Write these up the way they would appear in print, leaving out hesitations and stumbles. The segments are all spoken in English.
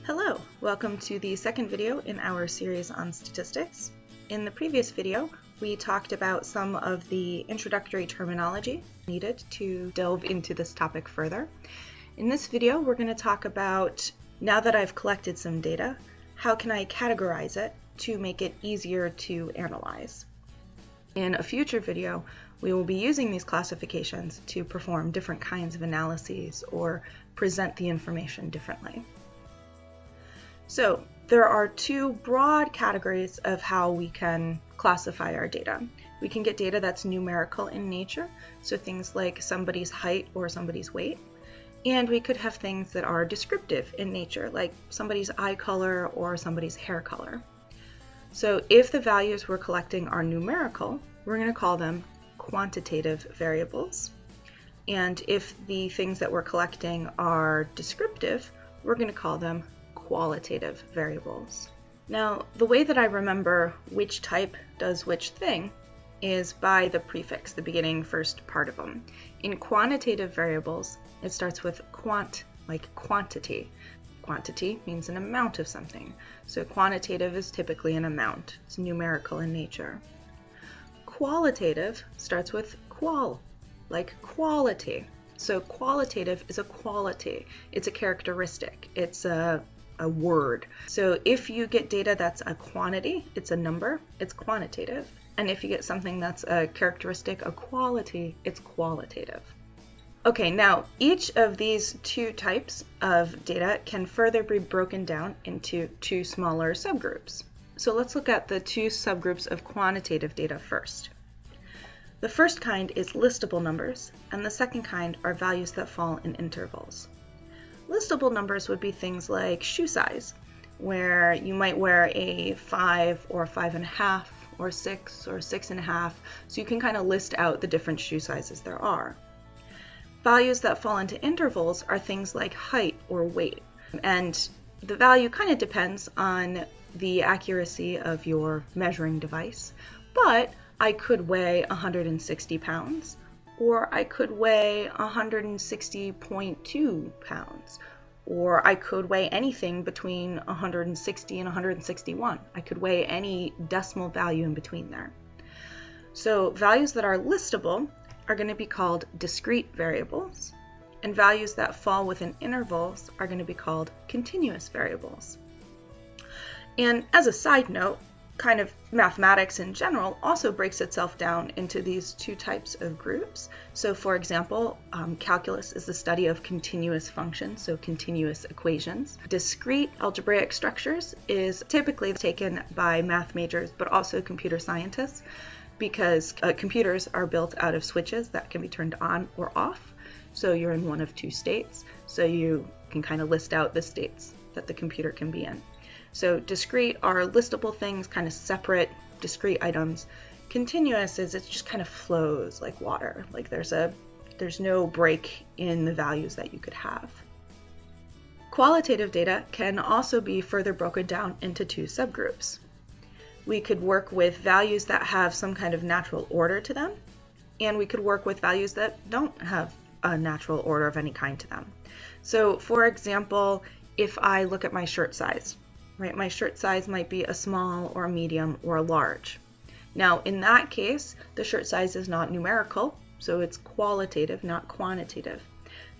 Hello, welcome to the second video in our series on statistics. In the previous video, we talked about some of the introductory terminology needed to delve into this topic further. In this video, we're going to talk about, now that I've collected some data, how can I categorize it to make it easier to analyze. In a future video, we will be using these classifications to perform different kinds of analyses or present the information differently. So there are two broad categories of how we can classify our data. We can get data that's numerical in nature, so things like somebody's height or somebody's weight. And we could have things that are descriptive in nature, like somebody's eye color or somebody's hair color. So if the values we're collecting are numerical, we're going to call them quantitative variables. And if the things that we're collecting are descriptive, we're going to call them qualitative variables. Now, the way that I remember which type does which thing is by the prefix, the beginning first part of them. In quantitative variables, it starts with quant, like quantity. Quantity means an amount of something. So quantitative is typically an amount. It's numerical in nature. Qualitative starts with qual, like quality. So qualitative is a quality. It's a characteristic. It's a word. So if you get data that's a quantity, it's a number, it's quantitative. And if you get something that's a characteristic, a quality, it's qualitative. Okay, now each of these two types of data can further be broken down into two smaller subgroups. So let's look at the two subgroups of quantitative data first. The first kind is listable numbers, and the second kind are values that fall in intervals. Listable numbers would be things like shoe size, where you might wear a 5 or 5.5 or 6 or 6.5, so you can kind of list out the different shoe sizes there are. Values that fall into intervals are things like height or weight, and the value kind of depends on the accuracy of your measuring device, but I could weigh 160 pounds, or I could weigh 160.2 pounds, or I could weigh anything between 160 and 161. I could weigh any decimal value in between there. So values that are listable are going to be called discrete variables, and values that fall within intervals are going to be called continuous variables. And as a side note, kind of mathematics in general also breaks itself down into these two types of groups. So for example, calculus is the study of continuous functions, so continuous equations. Discrete algebraic structures is typically taken by math majors, but also computer scientists, because computers are built out of switches that can be turned on or off. So you're in one of two states, so you can kind of list out the states that the computer can be in. So discrete are listable things, kind of separate, discrete items. Continuous is it just kind of flows like water, like there's no break in the values that you could have. Qualitative data can also be further broken down into two subgroups. We could work with values that have some kind of natural order to them, and we could work with values that don't have a natural order of any kind to them. So for example, if I look at my shirt size, right, my shirt size might be a small or a medium or a large. Now in that case, the shirt size is not numerical, so it's qualitative, not quantitative.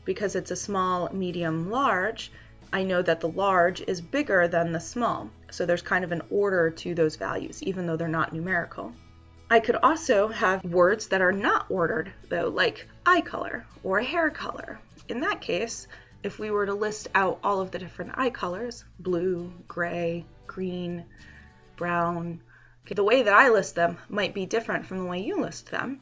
Because it's a small, medium, large, I know that the large is bigger than the small, so there's kind of an order to those values, even though they're not numerical. I could also have words that are not ordered, though, like eye color or hair color. In that case, if we were to list out all of the different eye colors, blue, gray, green, brown, the way that I list them might be different from the way you list them.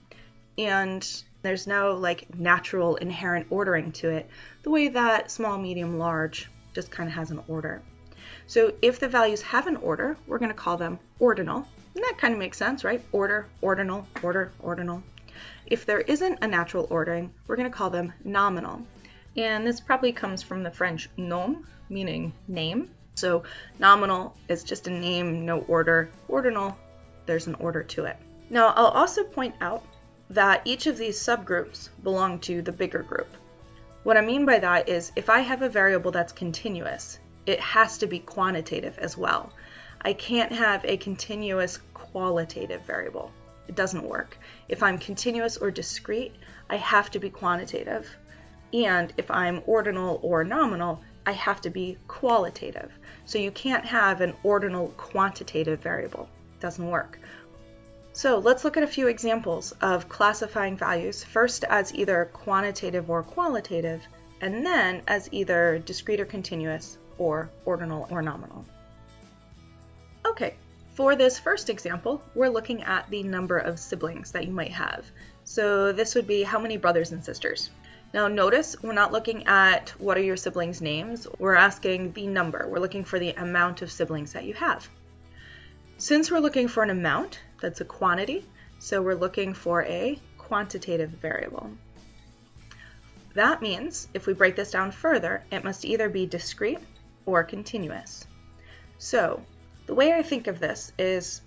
And there's no like natural inherent ordering to it, the way that small, medium, large just kind of has an order. So if the values have an order, we're going to call them ordinal. And that kind of makes sense, right? Order, ordinal, order, ordinal. If there isn't a natural ordering, we're going to call them nominal. And this probably comes from the French nom, meaning name. So nominal is just a name, no order. Ordinal, there's an order to it. Now I'll also point out that each of these subgroups belong to the bigger group. What I mean by that is if I have a variable that's continuous, it has to be quantitative as well. I can't have a continuous qualitative variable. It doesn't work. If I'm continuous or discrete, I have to be quantitative. And if I'm ordinal or nominal, I have to be qualitative. So you can't have an ordinal quantitative variable. It doesn't work. So let's look at a few examples of classifying values, first as either quantitative or qualitative, and then as either discrete or continuous, or ordinal or nominal. Okay, for this first example, we're looking at the number of siblings that you might have. So this would be how many brothers and sisters. Now notice, we're not looking at what are your siblings' names, we're asking the number. We're looking for the amount of siblings that you have. Since we're looking for an amount, that's a quantity, so we're looking for a quantitative variable. That means, if we break this down further, it must either be discrete or continuous. So, the way I think of this is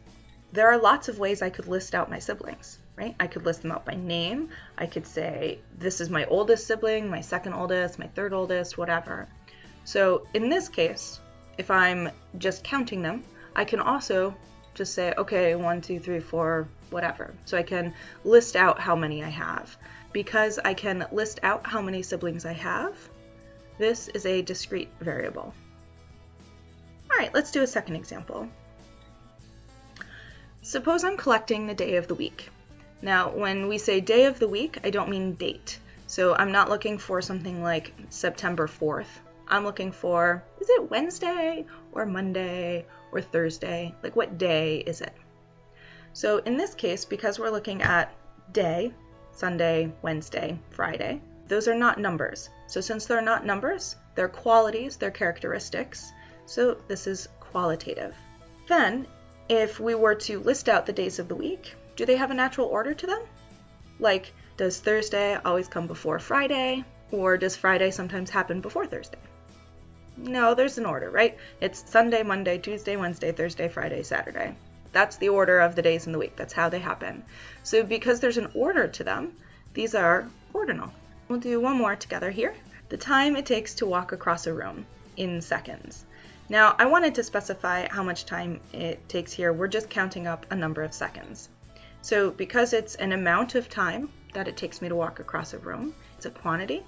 there are lots of ways I could list out my siblings, right? I could list them out by name. I could say, this is my oldest sibling, my second oldest, my third oldest, whatever. So in this case, if I'm just counting them, I can also just say, okay, 1, 2, 3, 4, whatever. So I can list out how many I have. Because I can list out how many siblings I have, this is a discrete variable. All right, let's do a second example. Suppose I'm collecting the day of the week. Now, when we say day of the week, I don't mean date. So I'm not looking for something like September 4th. I'm looking for, is it Wednesday or Monday or Thursday? Like, what day is it? So in this case, because we're looking at day, Sunday, Wednesday, Friday, those are not numbers. So since they're not numbers, they're qualities, they're characteristics. So this is qualitative. Then, if we were to list out the days of the week, do they have a natural order to them? Like, does Thursday always come before Friday? Or does Friday sometimes happen before Thursday? No, there's an order, right? It's Sunday, Monday, Tuesday, Wednesday, Thursday, Friday, Saturday. That's the order of the days in the week. That's how they happen. So because there's an order to them, these are ordinal. We'll do one more together here. The time it takes to walk across a room in seconds. Now, I wanted to specify how much time it takes here. We're just counting up a number of seconds. So because it's an amount of time that it takes me to walk across a room, it's a quantity,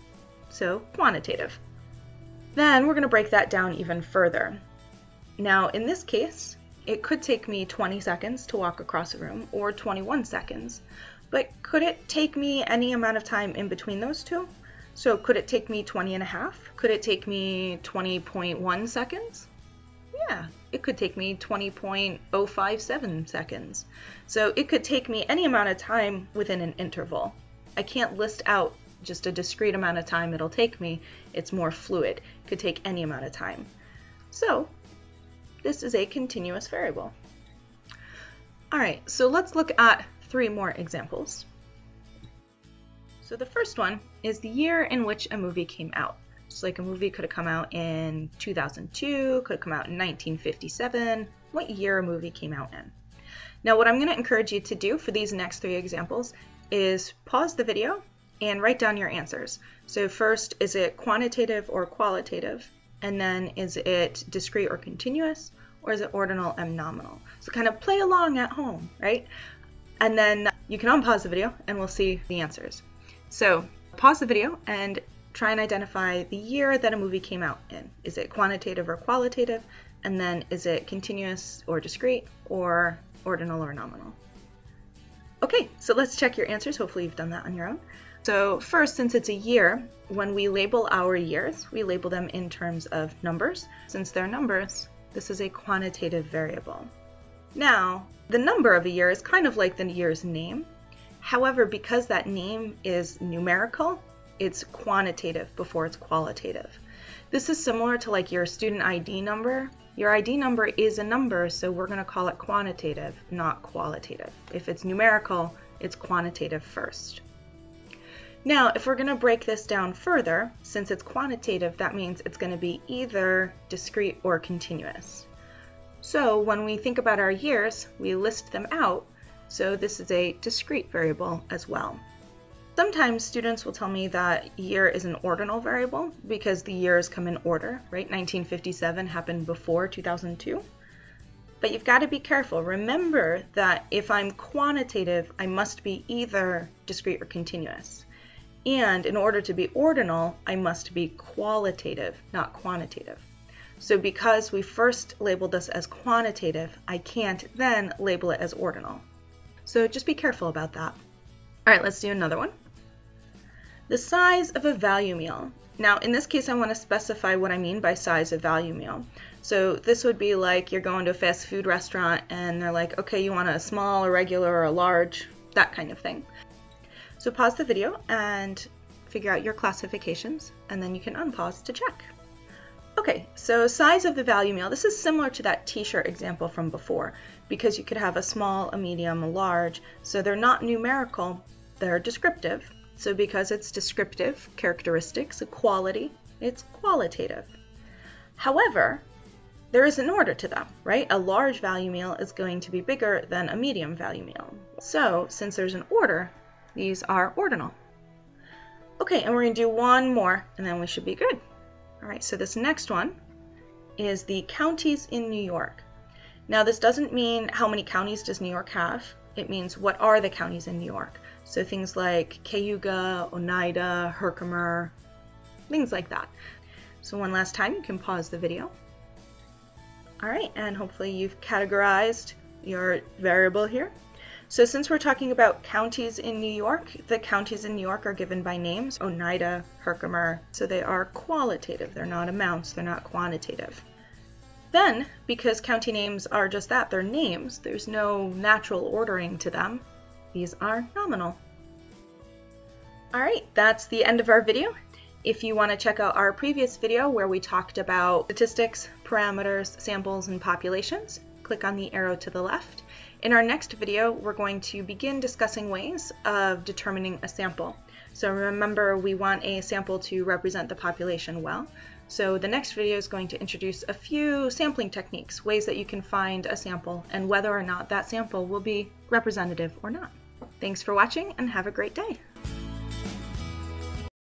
so quantitative. Then we're going to break that down even further. Now, in this case, it could take me 20 seconds to walk across a room, or 21 seconds, but could it take me any amount of time in between those two? So could it take me 20 and a half? Could it take me 20.1 seconds? Yeah, it could take me 20.057 seconds. So it could take me any amount of time within an interval. I can't list out just a discrete amount of time it'll take me. It's more fluid. It could take any amount of time. So this is a continuous variable. All right, so let's look at 3 more examples. So the first one is the year in which a movie came out. So like a movie could have come out in 2002, could have come out in 1957, what year a movie came out in. Now what I'm going to encourage you to do for these next 3 examples is pause the video and write down your answers. So first, is it quantitative or qualitative? And then is it discrete or continuous? Or is it ordinal and nominal? So kind of play along at home, right? And then you can unpause the video and we'll see the answers. So pause the video and try and identify the year that a movie came out in. Is it quantitative or qualitative? And then is it continuous or discrete or ordinal or nominal? Okay, so let's check your answers. Hopefully you've done that on your own. So first, since it's a year, when we label our years, we label them in terms of numbers. Since they're numbers, this is a quantitative variable. Now, the number of a year is kind of like the year's name. However, because that name is numerical, it's quantitative before it's qualitative. This is similar to like your student ID number. Your ID number is a number, so we're going to call it quantitative, not qualitative. If it's numerical, it's quantitative first. Now, if we're going to break this down further, since it's quantitative, that means it's going to be either discrete or continuous. So when we think about our years, we list them out. So this is a discrete variable as well. Sometimes students will tell me that year is an ordinal variable because the years come in order, right? 1957 happened before 2002. But you've got to be careful. Remember that if I'm quantitative, I must be either discrete or continuous. And in order to be ordinal, I must be qualitative, not quantitative. So because we first labeled this as quantitative, I can't then label it as ordinal. So just be careful about that. All right, let's do another one. The size of a value meal. Now, in this case, I want to specify what I mean by size of value meal. So this would be like you're going to a fast food restaurant and they're like, okay, you want a small, a regular, or a large, that kind of thing. So pause the video and figure out your classifications, and then you can unpause to check. Okay, so size of the value meal. This is similar to that t-shirt example from before, because you could have a small, a medium, a large. So they're not numerical, they're descriptive. So because it's descriptive characteristics, a quality, it's qualitative. However, there is an order to them, right? A large value meal is going to be bigger than a medium value meal. So since there's an order, these are ordinal. Okay, and we're going to do one more, and then we should be good. All right, so this next one is the counties in New York. Now, this doesn't mean how many counties does New York have. It means what are the counties in New York. So things like Cayuga, Oneida, Herkimer, things like that. So one last time, you can pause the video. All right, and hopefully you've categorized your variable here. So since we're talking about counties in New York, the counties in New York are given by names, Oneida, Herkimer, so they are qualitative. They're not amounts, they're not quantitative. Then, because county names are just that, they're names, there's no natural ordering to them, these are nominal. All right, that's the end of our video. If you want to check out our previous video where we talked about statistics, parameters, samples, and populations, click on the arrow to the left. In our next video, we're going to begin discussing ways of determining a sample. So remember, we want a sample to represent the population well. So the next video is going to introduce a few sampling techniques, ways that you can find a sample and whether or not that sample will be representative or not. Thanks for watching and have a great day.